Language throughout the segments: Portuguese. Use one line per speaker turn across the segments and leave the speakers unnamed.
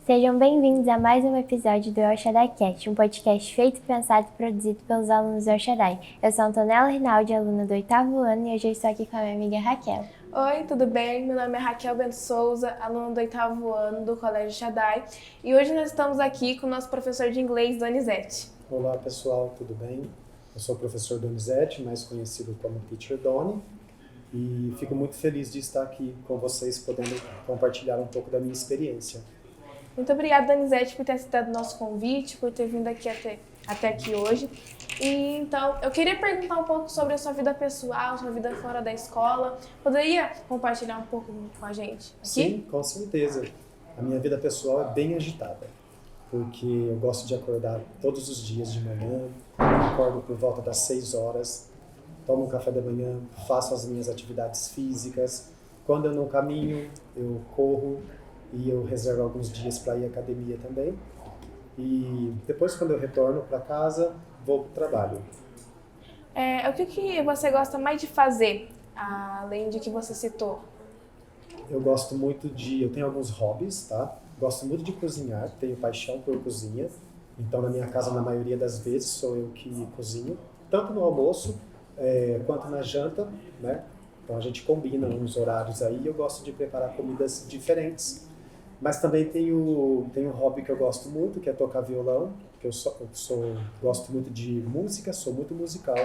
Sejam bem-vindos a mais um episódio do El Shaddai Cast, um podcast feito, pensado e produzido pelos alunos do El Shaddai. Eu sou Antonella Rinaldi, aluna do 8º ano, e hoje eu estou aqui com a minha amiga Raquel.
Oi, tudo bem? Meu nome é Raquel Bento Souza, aluna do 8º ano do Colégio Shaddai, e hoje nós estamos aqui com o nosso professor de inglês, Donizete.
Olá pessoal, tudo bem? Eu sou o professor Donizete, mais conhecido como Teacher Doni, e fico muito feliz de estar aqui com vocês, podendo compartilhar um pouco da minha experiência.
Muito obrigada, Donizete, por ter aceitado o nosso convite, por ter vindo aqui até aqui hoje. E, então, eu queria perguntar um pouco sobre a sua vida pessoal, sua vida fora da escola. Poderia compartilhar um pouco com a gente aqui?
Sim, com certeza. A minha vida pessoal é bem agitada, porque eu gosto de acordar todos os dias de manhã, acordo por volta das 6 horas, tomo um café da manhã, faço as minhas atividades físicas. Quando eu não caminho, eu corro e eu reservo alguns dias para ir à academia também. E depois, quando eu retorno para casa, vou para o trabalho.
O que você gosta mais de fazer, além de que você citou?
Eu tenho alguns hobbies, tá? Gosto muito de cozinhar, tenho paixão por cozinha. Então, na minha casa, na maioria das vezes, sou eu que cozinho, tanto no almoço quanto na janta, né? Então, a gente combina uns horários aí. Eu gosto de preparar comidas diferentes. Mas também tenho um hobby que eu gosto muito, que é tocar violão, que eu gosto muito de música, sou muito musical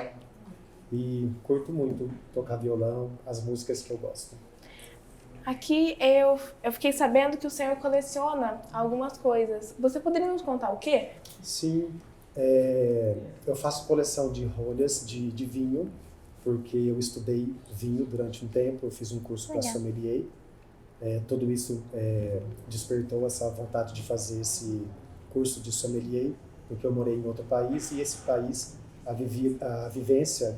e curto muito tocar violão, as músicas que eu gosto.
Aqui eu fiquei sabendo que o senhor coleciona algumas coisas. Você poderia nos contar o quê?
Sim, eu faço coleção de rolhas de vinho, porque eu estudei vinho durante um tempo, eu fiz um curso para sommelier. Tudo isso despertou essa vontade de fazer esse curso de sommelier, porque eu morei em outro país e esse país, a vivência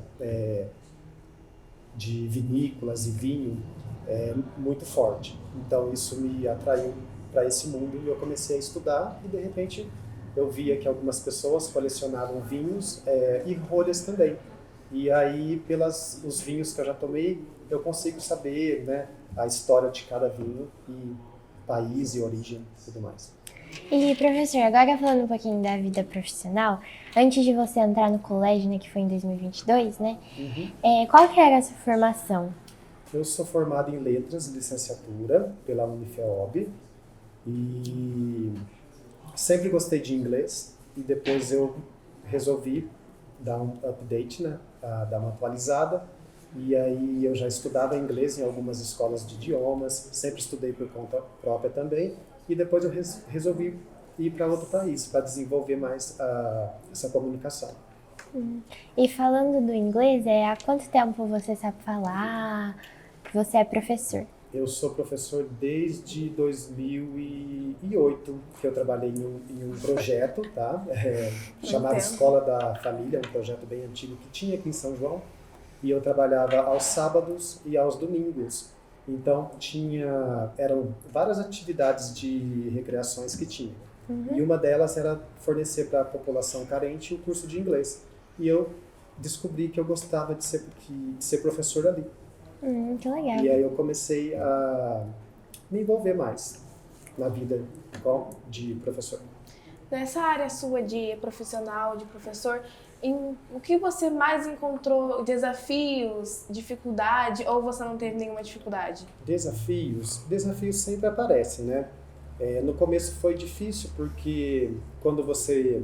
de vinícolas e vinho é muito forte. Então isso me atraiu para esse mundo e eu comecei a estudar e de repente eu via que algumas pessoas colecionavam vinhos e rolhas também. E aí, os vinhos que eu já tomei, eu consigo saber, né, a história de cada vinho e país e origem e tudo mais.
E, professor, agora falando um pouquinho da vida profissional, antes de você entrar no colégio, né, que foi em 2022, né, qual que era a sua formação?
Eu sou formado em Letras e Licenciatura pela Unifeob e sempre gostei de inglês e depois eu resolvi dar um update, né, dar uma atualizada. E aí eu já estudava inglês em algumas escolas de idiomas, sempre estudei por conta própria também. E depois eu resolvi ir para outro país para desenvolver mais essa comunicação.
E falando do inglês, há quanto tempo você sabe falar que você é professor?
Eu sou professor desde 2008, que eu trabalhei em um projeto, tá? Chamado Escola da Família, um projeto bem antigo que tinha aqui em São João. E eu trabalhava aos sábados e aos domingos. Então, eram várias atividades de recreações que tinha. E uma delas era fornecer para a população carente o curso de inglês. E eu descobri que eu gostava de ser professor ali.
Que legal.
E aí eu comecei a me envolver mais na vida de professor.
Nessa área sua de profissional, de professor, o que você mais encontrou desafios, dificuldade, ou você não teve nenhuma dificuldade?
Desafios sempre aparecem, né? No começo foi difícil porque quando você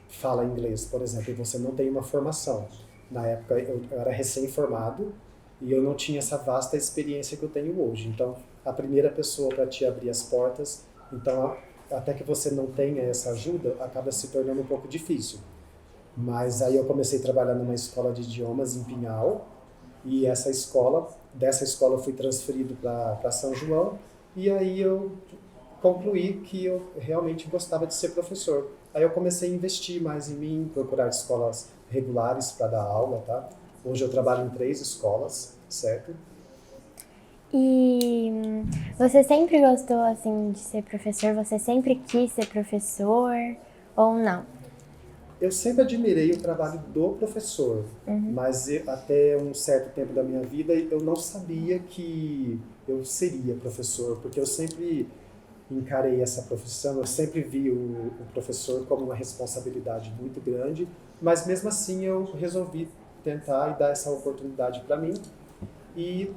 fala inglês, por exemplo, e você não tem uma formação. Na época eu era recém-formado e eu não tinha essa vasta experiência que eu tenho hoje. Então, a primeira pessoa para te abrir as portas, então até que você não tenha essa ajuda, acaba se tornando um pouco difícil. Mas aí eu comecei a trabalhar numa escola de idiomas em Pinhal, e dessa escola eu fui transferido para São João, e aí eu concluí que eu realmente gostava de ser professor. Aí eu comecei a investir mais em mim, procurar escolas regulares para dar aula, tá? Hoje eu trabalho em 3 escolas, certo?
E você sempre gostou, assim, de ser professor? Você sempre quis ser professor ou não?
Eu sempre admirei o trabalho do professor, mas até um certo tempo da minha vida eu não sabia que eu seria professor, porque eu sempre encarei essa profissão. Eu sempre vi o professor como uma responsabilidade muito grande, mas mesmo assim eu resolvi tentar e dar essa oportunidade para mim. E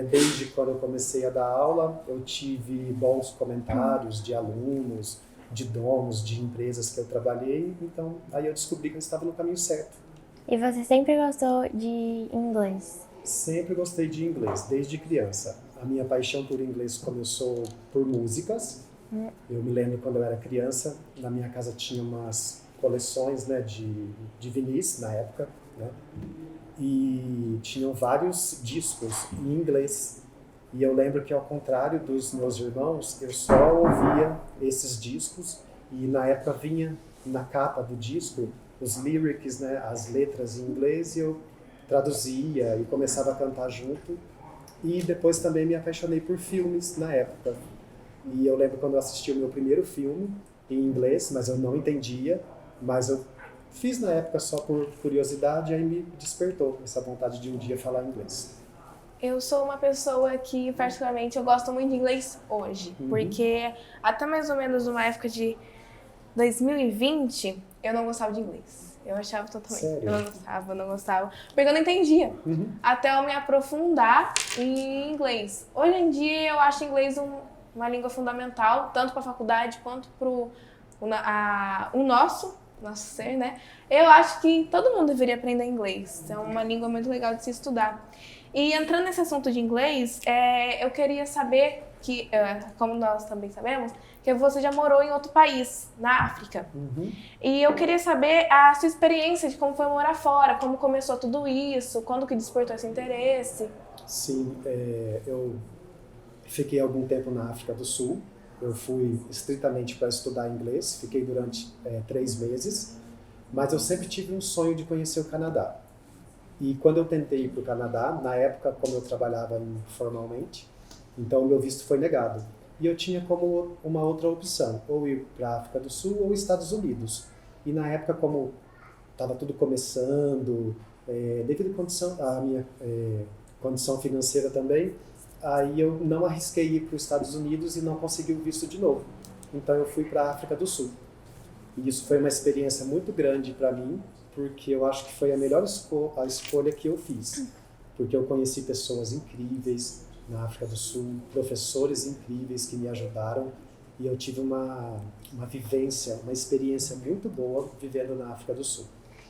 desde quando eu comecei a dar aula, eu tive bons comentários de alunos, de donos de empresas que eu trabalhei, então aí eu descobri que eu estava no caminho certo.
E você sempre gostou de inglês?
Sempre gostei de inglês, desde criança. A minha paixão por inglês começou por músicas. Eu me lembro quando eu era criança, na minha casa tinha umas coleções, né, de vinis na época, né, e tinham vários discos em inglês. E eu lembro que, ao contrário dos meus irmãos, eu só ouvia esses discos e na época vinha na capa do disco os lyrics, né, as letras em inglês, e eu traduzia e começava a cantar junto. E depois também me apaixonei por filmes na época. E eu lembro quando eu assisti o meu primeiro filme em inglês, mas eu não entendia, mas eu fiz na época só por curiosidade, aí me despertou essa vontade de um dia falar inglês.
Eu sou uma pessoa que, particularmente, eu gosto muito de inglês hoje. Porque até mais ou menos numa época de 2020, eu não gostava de inglês. Eu achava totalmente.
Sério?
Eu não gostava. Porque eu não entendia. Até eu me aprofundar em inglês. Hoje em dia, eu acho inglês uma língua fundamental, tanto para a faculdade quanto para o nosso ser, né? Eu acho que todo mundo deveria aprender inglês. É uma língua muito legal de se estudar. E entrando nesse assunto de inglês, eu queria saber que, como nós também sabemos, que você já morou em outro país, na África. E eu queria saber a sua experiência de como foi morar fora, como começou tudo isso, quando que despertou esse interesse.
Sim, eu fiquei algum tempo na África do Sul. Eu fui estritamente para estudar inglês, fiquei durante 3 meses, mas eu sempre tive um sonho de conhecer o Canadá. E quando eu tentei ir para o Canadá, na época, como eu trabalhava informalmente, então o meu visto foi negado. E eu tinha como uma outra opção, ou ir para a África do Sul ou Estados Unidos. E na época, como estava tudo começando, devido à minha condição financeira também, aí eu não arrisquei ir para os Estados Unidos e não consegui o visto de novo. Então eu fui para a África do Sul. E isso foi uma experiência muito grande para mim, porque eu acho que foi a melhor a escolha que eu fiz. Porque eu conheci pessoas incríveis na África do Sul, professores incríveis que me ajudaram, e eu tive uma vivência, uma experiência muito boa vivendo na África do Sul.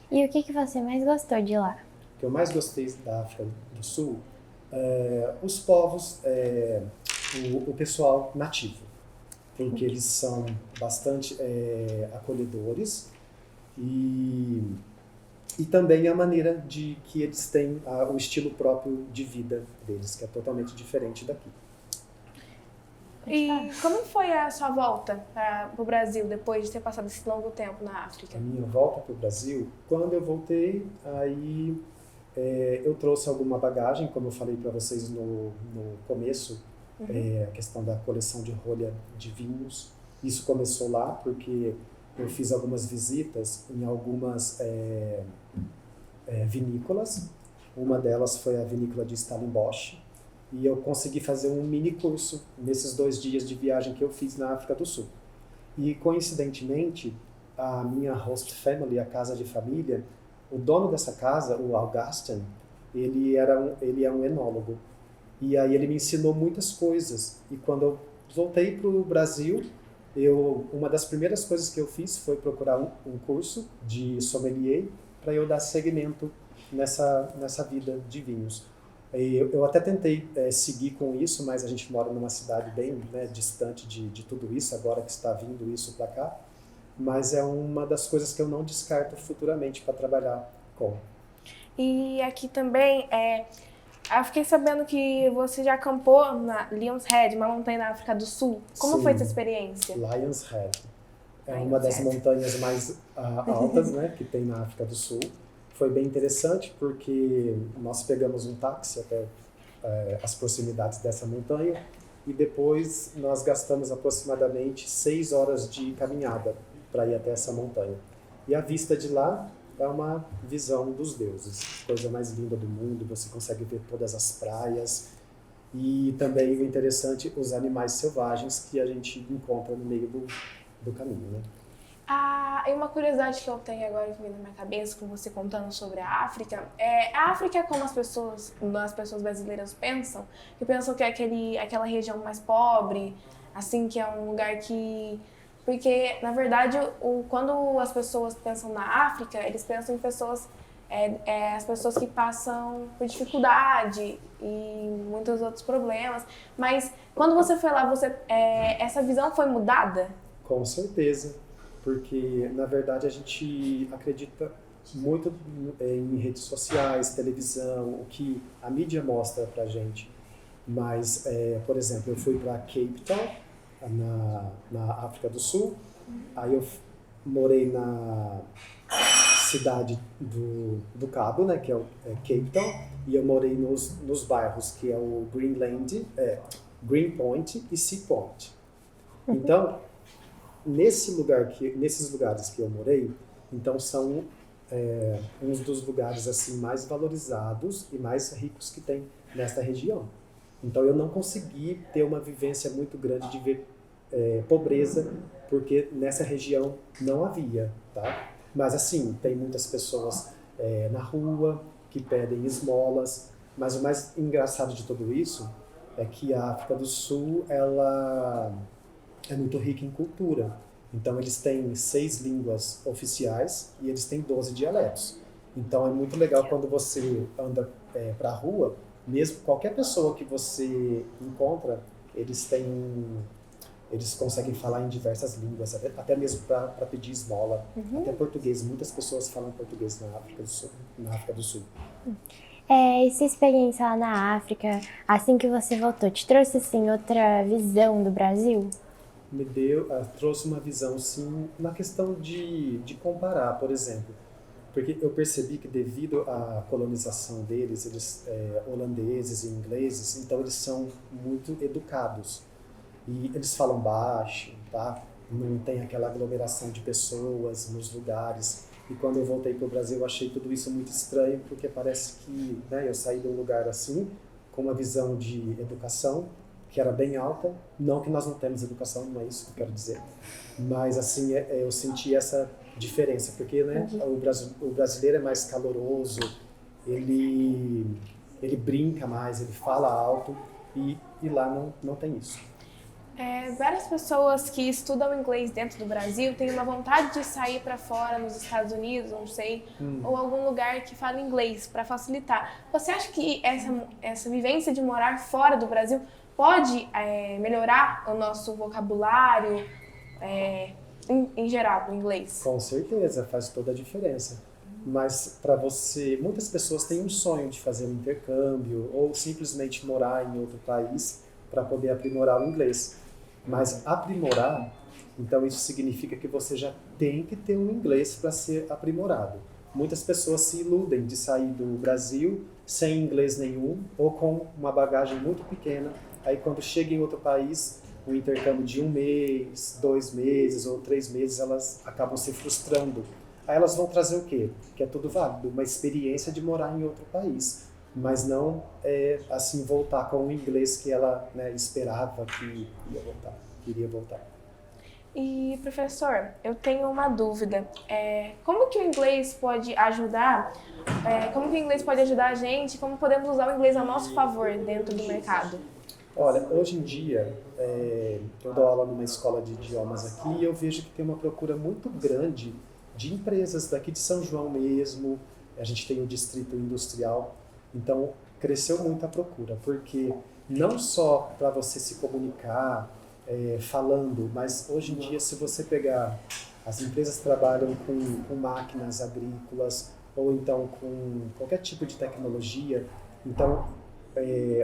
E o que você mais gostou de lá?
O que eu mais gostei da África do Sul, os povos, o pessoal nativo, porque eles são bastante acolhedores, e também a maneira de que eles têm o estilo próprio de vida deles, que é totalmente diferente daqui.
E como foi a sua volta para o Brasil depois de ter passado esse longo tempo na África?
A minha volta para o Brasil, quando eu voltei, aí eu trouxe alguma bagagem, como eu falei para vocês no começo, a questão da coleção de rolha de vinhos. Isso começou lá porque eu fiz algumas visitas em algumas vinícolas. Uma delas foi a vinícola de Stellenbosch, e eu consegui fazer um mini curso nesses 2 dias de viagem que eu fiz na África do Sul. E coincidentemente, a minha host family, a casa de família, o dono dessa casa, o Augustin, ele é um enólogo. E aí ele me ensinou muitas coisas. E quando eu voltei para o Brasil, uma das primeiras coisas que eu fiz foi procurar um curso de sommelier para eu dar seguimento nessa vida de vinhos. Eu até tentei seguir com isso, mas a gente mora numa cidade bem, né, distante de tudo isso, agora que está vindo isso para cá. Mas é uma das coisas que eu não descarto futuramente para trabalhar com.
E aqui também, eu fiquei sabendo que você já acampou na Lions Head, uma montanha na África do Sul. Como foi essa experiência?
Lions Head é uma das montanhas mais altas, né, que tem na África do Sul. Foi bem interessante porque nós pegamos um táxi até as proximidades dessa montanha, e depois nós gastamos aproximadamente 6 horas de caminhada para ir até essa montanha. E a vista de lá é uma visão dos deuses, coisa mais linda do mundo. Você consegue ver todas as praias, E também o interessante, os animais selvagens que a gente encontra no meio do caminho, né?
E uma curiosidade que eu tenho agora que vem na minha cabeça, com você contando sobre a África, a África é como as pessoas brasileiras pensam, que pensam que é aquela região mais pobre, assim, que é um lugar que... Porque, na verdade, quando as pessoas pensam na África, eles pensam em pessoas, as pessoas que passam por dificuldade e muitos outros problemas. Mas, quando você foi lá, essa visão foi mudada?
Com certeza, porque na verdade a gente acredita muito em redes sociais, televisão, o que a mídia mostra pra gente. Mas, por exemplo, eu fui para Cape Town, na África do Sul, aí eu morei na cidade do Cabo, né, que é Cape Town, e eu morei nos bairros que é o Greenpoint e Sea Point. Então, nesses lugares que eu morei, então são uns dos lugares assim mais valorizados e mais ricos que tem nesta região. Então eu não consegui ter uma vivência muito grande de ver pobreza, porque nessa região não havia, tá? Mas assim, tem muitas pessoas na rua que pedem esmolas, mas o mais engraçado de tudo isso é que a África do Sul, ela é muito rica em cultura. Então eles têm 6 línguas oficiais e eles têm 12 dialetos. Então é muito legal quando você anda para a rua, mesmo qualquer pessoa que você encontra, eles conseguem falar em diversas línguas, até mesmo para pedir esmola, até português. Muitas pessoas falam português na África do Sul.
Essa experiência lá na África, assim que você voltou, te trouxe assim outra visão do Brasil?
Trouxe uma visão, sim, na questão de comparar, por exemplo. Porque eu percebi que devido à colonização deles, eles holandeses e ingleses, então eles são muito educados. E eles falam baixo, tá? Não tem aquela aglomeração de pessoas nos lugares. E quando eu voltei para o Brasil, eu achei tudo isso muito estranho, porque parece que, né, eu saí de um lugar assim, com uma visão de educação, que era bem alta. Não que nós não temos educação, não é isso que eu quero dizer. Mas, assim, eu senti essa diferença, porque, né, o brasileiro é mais caloroso, ele brinca mais, ele fala alto, e lá não tem isso.
Várias pessoas que estudam inglês dentro do Brasil têm uma vontade de sair para fora, nos Estados Unidos, não sei, ou algum lugar que fala inglês, para facilitar. Você acha que essa vivência de morar fora do Brasil pode melhorar o nosso vocabulário, em geral, o inglês?
Com certeza, faz toda a diferença. Mas para muitas pessoas têm um sonho de fazer um intercâmbio ou simplesmente morar em outro país para poder aprimorar o inglês. Mas aprimorar, então isso significa que você já tem que ter um inglês para ser aprimorado. Muitas pessoas se iludem de sair do Brasil sem inglês nenhum ou com uma bagagem muito pequena. Aí quando chega em outro país, um intercâmbio de 1 mês, 2 meses ou 3 meses, elas acabam se frustrando. Aí elas vão trazer o quê? Que é tudo válido, uma experiência de morar em outro país. Mas não assim voltar com o inglês que ela, né, esperava que queria voltar.
E, professor, eu tenho uma dúvida. Como que o inglês pode ajudar? Como que o inglês pode ajudar a gente? Como podemos usar o inglês a nosso favor dentro do mercado?
Olha, hoje em dia, eu dou aula numa escola de idiomas aqui e eu vejo que tem uma procura muito grande de empresas daqui de São João mesmo. A gente tem o distrito industrial. Então, cresceu muito a procura, porque não só para você se comunicar falando, mas hoje em dia, se você pegar, as empresas trabalham com máquinas agrícolas ou então com qualquer tipo de tecnologia, então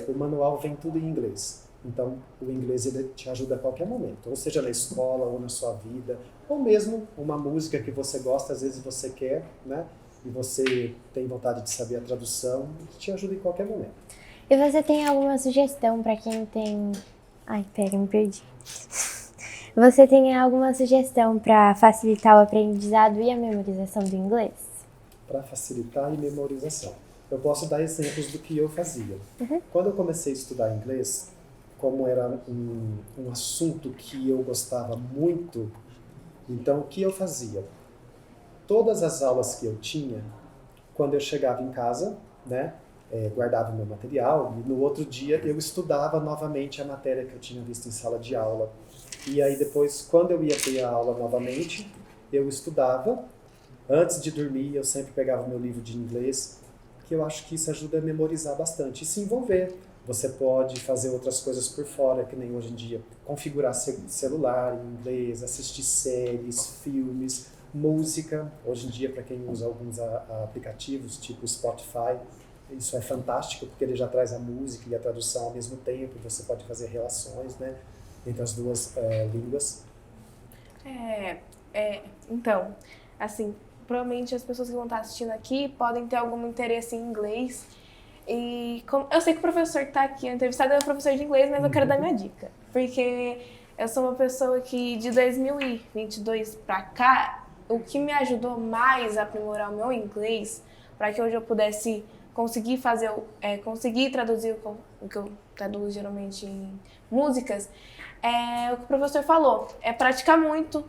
o manual vem tudo em inglês. Então, o inglês ele te ajuda a qualquer momento, ou seja na escola ou na sua vida, ou mesmo uma música que você gosta, às vezes você quer, né? E você tem vontade de saber a tradução, te ajuda em qualquer momento.
E você tem alguma sugestão para quem tem... Ai, pera, me perdi. Você tem alguma sugestão para facilitar o aprendizado e a memorização do inglês?
Para facilitar a memorização. eu posso dar exemplos do que eu fazia. Quando eu comecei a estudar inglês, como era um assunto que eu gostava muito, então o que eu fazia? Todas as aulas que eu tinha, quando eu chegava em casa, né, guardava o meu material e no outro dia eu estudava novamente a matéria que eu tinha visto em sala de aula. E aí depois, quando eu ia ter a aula novamente, eu estudava. Antes de dormir, eu sempre pegava o meu livro de inglês, que eu acho que isso ajuda a memorizar bastante e se envolver. Você pode fazer outras coisas por fora, que nem hoje em dia, configurar celular em inglês, assistir séries, filmes, música. Hoje em dia, para quem usa alguns aplicativos, tipo Spotify, isso é fantástico, porque ele já traz a música e a tradução ao mesmo tempo, você pode fazer relações, né, entre as duas línguas.
Então, assim, provavelmente as pessoas que vão estar assistindo aqui podem ter algum interesse em inglês. E eu sei que o professor que está aqui entrevistado é o professor de inglês, mas eu quero dar minha dica. Porque eu sou uma pessoa que de 2022 para cá, o que me ajudou mais a aprimorar o meu inglês, para que hoje eu pudesse conseguir conseguir traduzir o que eu traduzo geralmente em músicas, o que o professor falou, é praticar muito,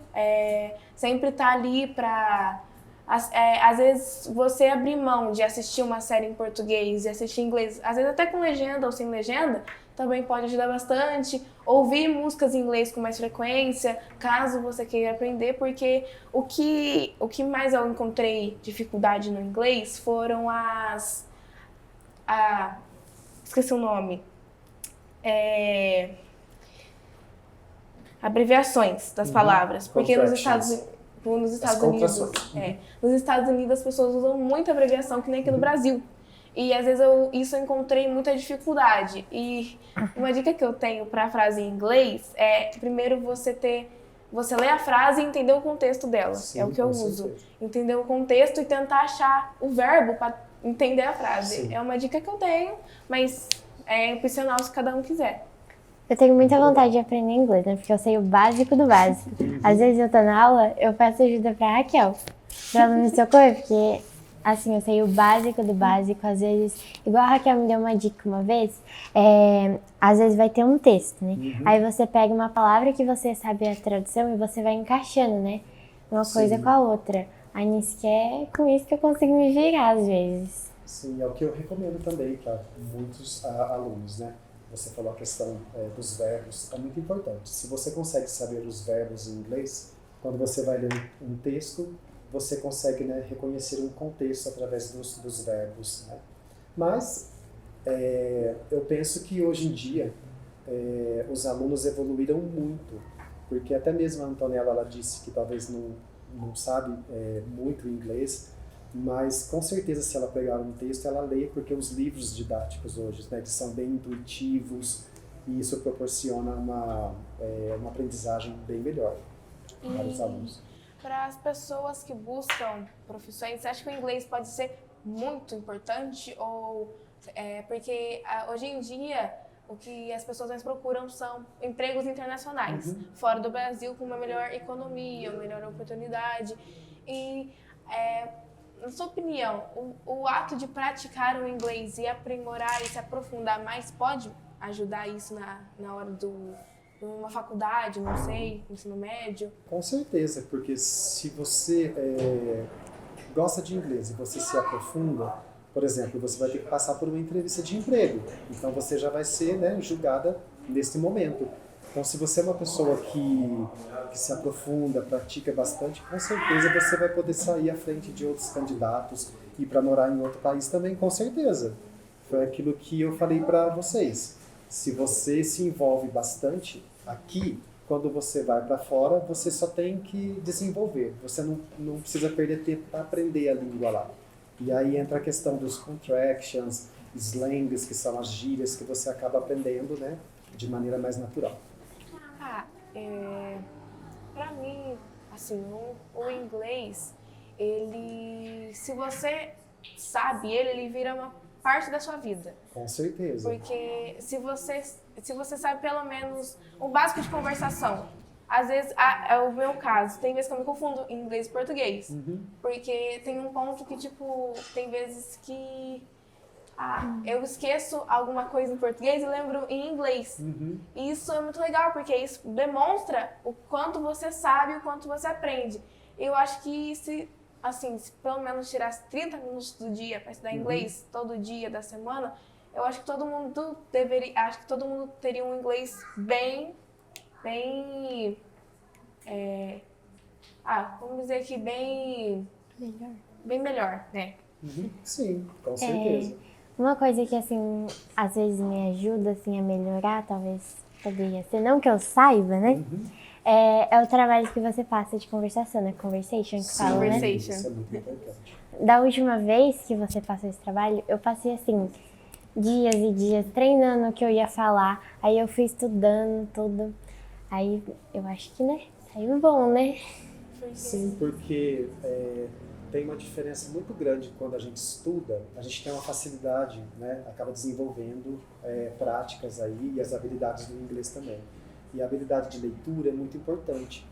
sempre estar ali para... às vezes você abrir mão de assistir uma série em português e assistir em inglês, às vezes até com legenda ou sem legenda, também pode ajudar bastante. Ouvir músicas em inglês com mais frequência, caso você queira aprender, porque o que mais eu encontrei dificuldade no inglês foram esqueci o nome. Abreviações das palavras, porque nos Estados Unidos as pessoas usam muita abreviação, que nem aqui no Brasil. E às vezes eu encontrei muita dificuldade. E uma dica que eu tenho para a frase em inglês é, primeiro, você ler a frase e entender o contexto dela. Sim, é o que eu uso. Entender o contexto e tentar achar o verbo para entender a frase. Sim. É uma dica que eu tenho, mas é opcional se cada um quiser.
Eu tenho muita vontade de aprender inglês, né? Porque eu sei o básico do básico. Às vezes eu tô na aula, eu peço ajuda pra Raquel, pra ela me socorrer, porque, assim, eu sei o básico do básico. Às vezes, igual a Raquel me deu uma dica uma vez, às vezes vai ter um texto, né? Aí você pega uma palavra que você sabe a tradução e você vai encaixando, né? Uma coisa com a outra. Aí nisso que é com isso que eu consigo me virar, às vezes.
Sim, é o que eu recomendo também para muitos alunos, né? Você falou a questão dos verbos, é muito importante. Se você consegue saber os verbos em inglês, quando você vai ler um texto, você consegue, né, reconhecer um contexto através dos verbos, né? Mas eu penso que hoje em dia os alunos evoluíram muito, porque até mesmo a Antonella, ela disse que talvez não sabe muito inglês, mas com certeza se ela pegar um texto, ela lê, porque os livros didáticos hoje, né, eles são bem intuitivos e isso proporciona uma aprendizagem bem melhor para os alunos.
Para as pessoas que buscam profissões, você acha que o inglês pode ser muito importante? Porque hoje em dia o que as pessoas mais procuram são empregos internacionais, fora do Brasil, com uma melhor economia, uma melhor oportunidade. E na sua opinião, o ato de praticar o inglês e aprimorar e se aprofundar mais pode ajudar isso na hora de uma faculdade, não sei, ensino médio?
Com certeza, porque se você gosta de inglês e você se aprofunda, por exemplo, você vai ter que passar por uma entrevista de emprego, então você já vai ser, né, julgada nesse momento. Então, se você é uma pessoa que se aprofunda, pratica bastante, com certeza você vai poder sair à frente de outros candidatos e para morar em outro país também, com certeza. Foi aquilo que eu falei para vocês. Se você se envolve bastante aqui, quando você vai para fora, você só tem que desenvolver. Você não precisa perder tempo para aprender a língua lá. E aí entra a questão dos contractions, slangs, que são as gírias que você acaba aprendendo, né, de maneira mais natural.
Pra mim, assim, o inglês, se você sabe ele vira uma parte da sua vida.
Com certeza.
Porque se você sabe pelo menos o básico de conversação, às vezes, é o meu caso, tem vezes que eu me confundo inglês e português. Porque tem um ponto que, tipo, tem vezes que eu esqueço alguma coisa em português e lembro em inglês. E isso é muito legal, porque isso demonstra o quanto você sabe, o quanto você aprende. Eu acho que se pelo menos tirasse 30 minutos do dia para estudar inglês, todo dia da semana, eu acho que todo mundo teria um inglês bem, vamos dizer que bem melhor, né?
Sim, com certeza.
Uma coisa que, assim, às vezes me ajuda, assim, a melhorar, talvez poderia ser, não que eu saiba, né? É o trabalho que você passa de conversação, né? Conversation, que fala, né?
Conversation.
Isso é muito importante.
Da última vez que você passou esse trabalho, eu passei, assim, dias e dias treinando o que eu ia falar. Aí eu fui estudando tudo. Aí eu acho que, né? Saiu bom, né?
Sim, porque tem uma diferença muito grande quando a gente estuda, a gente tem uma facilidade, né? Acaba desenvolvendo práticas aí e as habilidades do inglês também. E a habilidade de leitura é muito importante,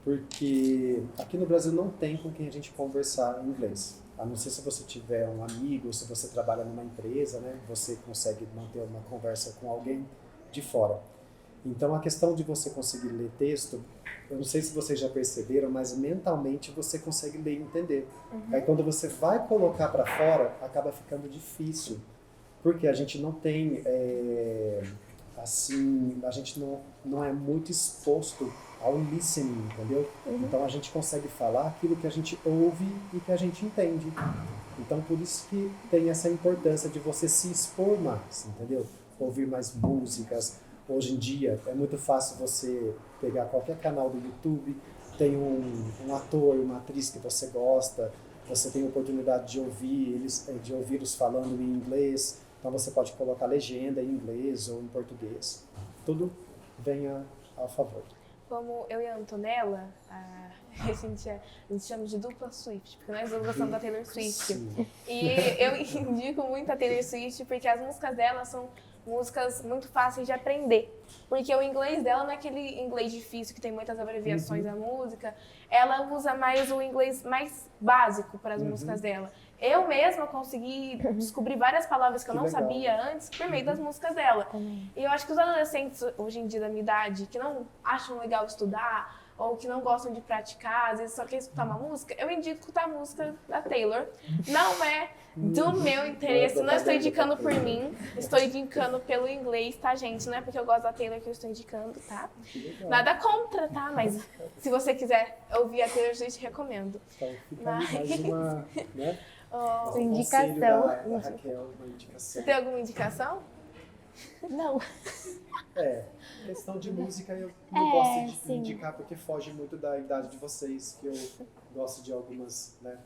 porque aqui no Brasil não tem com quem a gente conversar em inglês. A não ser se você tiver um amigo, se você trabalha numa empresa, né? Você consegue manter uma conversa com alguém de fora. Então a questão de você conseguir ler texto, eu não sei se vocês já perceberam, mas mentalmente você consegue ler e entender. Aí quando você vai colocar para fora, acaba ficando difícil, porque a gente não tem, a gente não é muito exposto ao listening, entendeu? Então a gente consegue falar aquilo que a gente ouve e que a gente entende. Então por isso que tem essa importância de você se expor mais, entendeu? Ouvir mais músicas. Hoje em dia é muito fácil você pegar qualquer canal do YouTube, tem um ator, uma atriz que você gosta, você tem a oportunidade de ouvi-los falando em inglês, então você pode colocar legenda em inglês ou em português. Tudo vem a favor.
Como eu e a Antonella, a gente chama de dupla Swift, porque nós duas gostamos da Taylor Swift.
Sim.
E eu indico muito a Taylor Swift porque as músicas dela são músicas muito fáceis de aprender. Porque o inglês dela não é aquele inglês difícil que tem muitas abreviações na música. Ela usa mais o inglês mais básico para as músicas dela. Eu mesma consegui descobrir várias palavras que eu não
legal.
sabia antes por meio das músicas dela. E eu acho que os adolescentes hoje em dia da minha idade, que não acham legal estudar ou que não gostam de praticar, às vezes só quer escutar uma música, eu indico escutar a música da Taylor. Não é do meu interesse, não estou indicando por mim, estou indicando pelo inglês, tá, gente? Não é porque eu gosto da Taylor que eu estou indicando, tá? Nada contra, tá? Mas se você quiser ouvir a Taylor Swift, recomendo.
Então fica mais uma, né? Um
indicação.
conselho da Raquel, uma indicação.
Tem alguma indicação?
Não.
Questão de música eu não gosto de
sim.
indicar porque foge muito da idade de vocês, que eu gosto de algumas, né,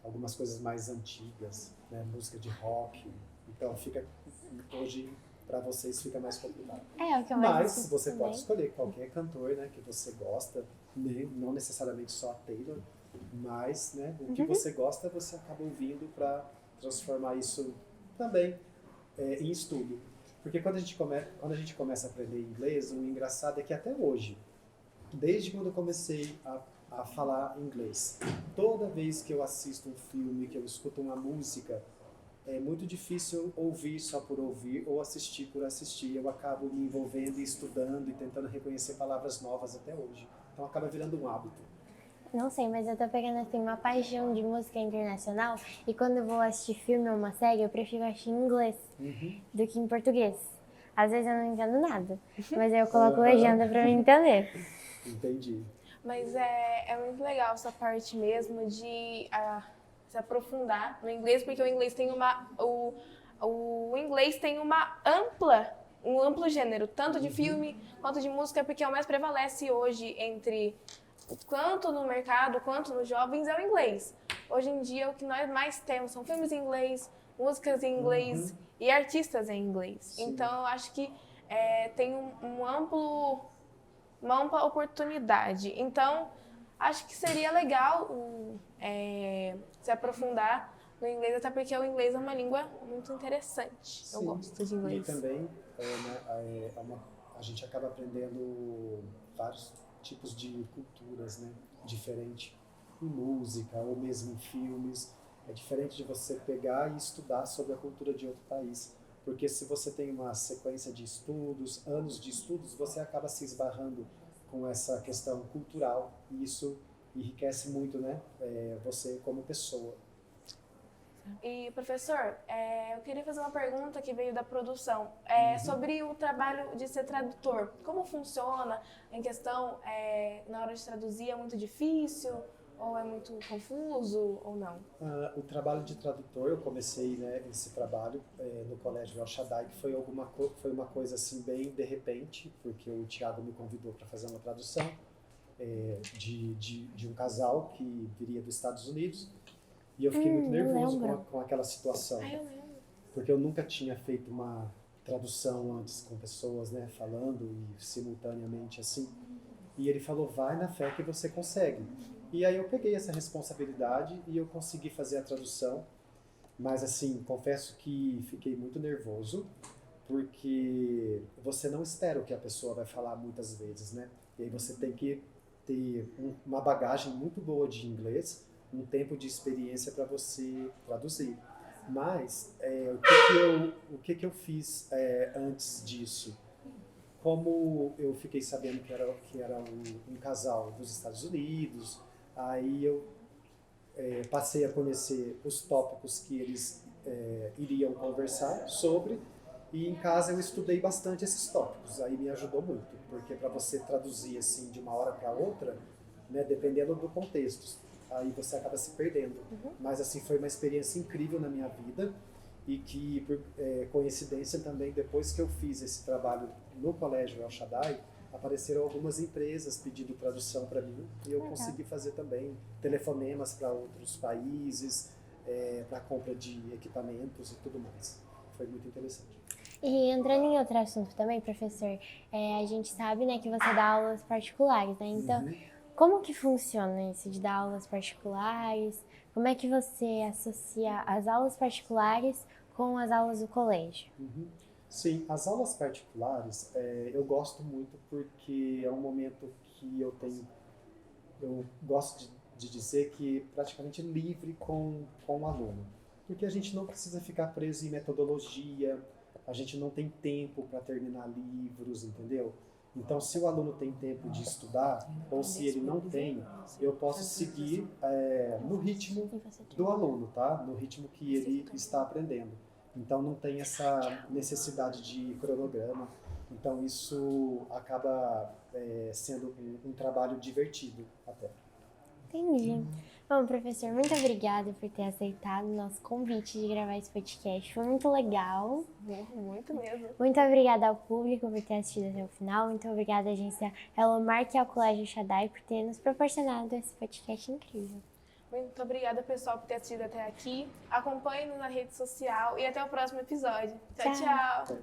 algumas coisas mais antigas, né, música de rock, então fica, hoje para vocês fica mais complicado.
É o que eu mais
Mas
assisto
você
também.
pode escolher qualquer cantor, né, que você gosta, né, não necessariamente só a Taylor, mas, né, o que você gosta você acaba ouvindo para transformar isso também em estudo. Porque quando a gente começa a aprender inglês, o engraçado é que até hoje, desde quando eu comecei a falar inglês, toda vez que eu assisto um filme, que eu escuto uma música, é muito difícil ouvir só por ouvir ou assistir por assistir. Eu acabo me envolvendo e estudando e tentando reconhecer palavras novas até hoje. Então acaba virando um hábito.
Não sei, mas eu tô pegando assim uma paixão de música internacional e quando eu vou assistir filme ou uma série, eu prefiro assistir em inglês do que em português. Às vezes eu não entendo nada, mas aí eu coloco legenda pra me entender.
Entendi.
Mas é muito legal essa parte mesmo de se aprofundar no inglês, porque o inglês tem o inglês tem um amplo gênero, tanto de filme quanto de música, porque é o mais prevalece hoje entre quanto no mercado, quanto nos jovens, é o inglês. Hoje em dia, o que nós mais temos são filmes em inglês, músicas em inglês e artistas em inglês.
Sim.
Então, eu acho que tem uma ampla oportunidade. Então, acho que seria legal se aprofundar no inglês, até porque o inglês é uma língua muito interessante.
Sim.
Eu gosto de inglês.
E também a gente acaba aprendendo vários tipos de culturas, né, diferente em música ou mesmo em filmes. É diferente de você pegar e estudar sobre a cultura de outro país. Porque se você tem uma sequência de estudos, anos de estudos, você acaba se esbarrando com essa questão cultural e isso enriquece muito, né, você como pessoa.
E, professor, eu queria fazer uma pergunta que veio da produção, sobre o trabalho de ser tradutor. Como funciona em questão, na hora de traduzir, é muito difícil, ou é muito confuso, ou não?
O trabalho de tradutor, eu comecei, né, esse trabalho no Colégio El Shaddai, que foi uma coisa assim bem de repente, porque o Thiago me convidou para fazer uma tradução de um casal que viria dos Estados Unidos. E eu fiquei muito nervoso com aquela situação,
Ah, eu lembro.
porque eu nunca tinha feito uma tradução antes com pessoas, né, falando e simultaneamente assim. E ele falou, vai na fé que você consegue. E aí eu peguei essa responsabilidade e eu consegui fazer a tradução. Mas assim, confesso que fiquei muito nervoso, porque você não espera o que a pessoa vai falar muitas vezes, né? E aí você tem que ter uma bagagem muito boa de inglês, um tempo de experiência para você traduzir. Mas o que que eu fiz antes disso? Como eu fiquei sabendo que era um casal dos Estados Unidos, aí eu passei a conhecer os tópicos que eles iriam conversar sobre, e em casa eu estudei bastante esses tópicos, aí me ajudou muito, porque para você traduzir assim de uma hora para outra, né, dependendo do contexto, aí você acaba se perdendo. Mas assim, foi uma experiência incrível na minha vida, e que, por coincidência também, depois que eu fiz esse trabalho no Colégio El Shaddai, apareceram algumas empresas pedindo tradução para mim, e eu consegui fazer também telefonemas para outros países, para compra de equipamentos e tudo mais. Foi muito interessante.
E entrando em outro assunto também, professor, a gente sabe, né, que você dá aulas particulares, né? Então, como que funciona isso de dar aulas particulares? Como é que você associa as aulas particulares com as aulas do colégio?
Sim, as aulas particulares eu gosto muito porque é um momento que eu gosto de dizer que praticamente livre com o aluno. Porque a gente não precisa ficar preso em metodologia, a gente não tem tempo para terminar livros, entendeu? Então, se o aluno tem tempo de estudar, ou se ele não tem, eu posso seguir no ritmo do aluno, tá? No ritmo que ele está aprendendo. Então, não tem essa necessidade de cronograma. Então, isso acaba sendo um trabalho divertido até.
Entendi. Bom, professor, muito obrigada por ter aceitado o nosso convite de gravar esse podcast. Foi muito legal.
Muito mesmo.
Muito obrigada ao público por ter assistido até o final. Muito obrigada à agência Elomark e ao Colégio Shaddai por ter nos proporcionado esse podcast incrível.
Muito obrigada, pessoal, por ter assistido até aqui. Acompanhe-nos na rede social e até o próximo episódio. Tchau, tchau.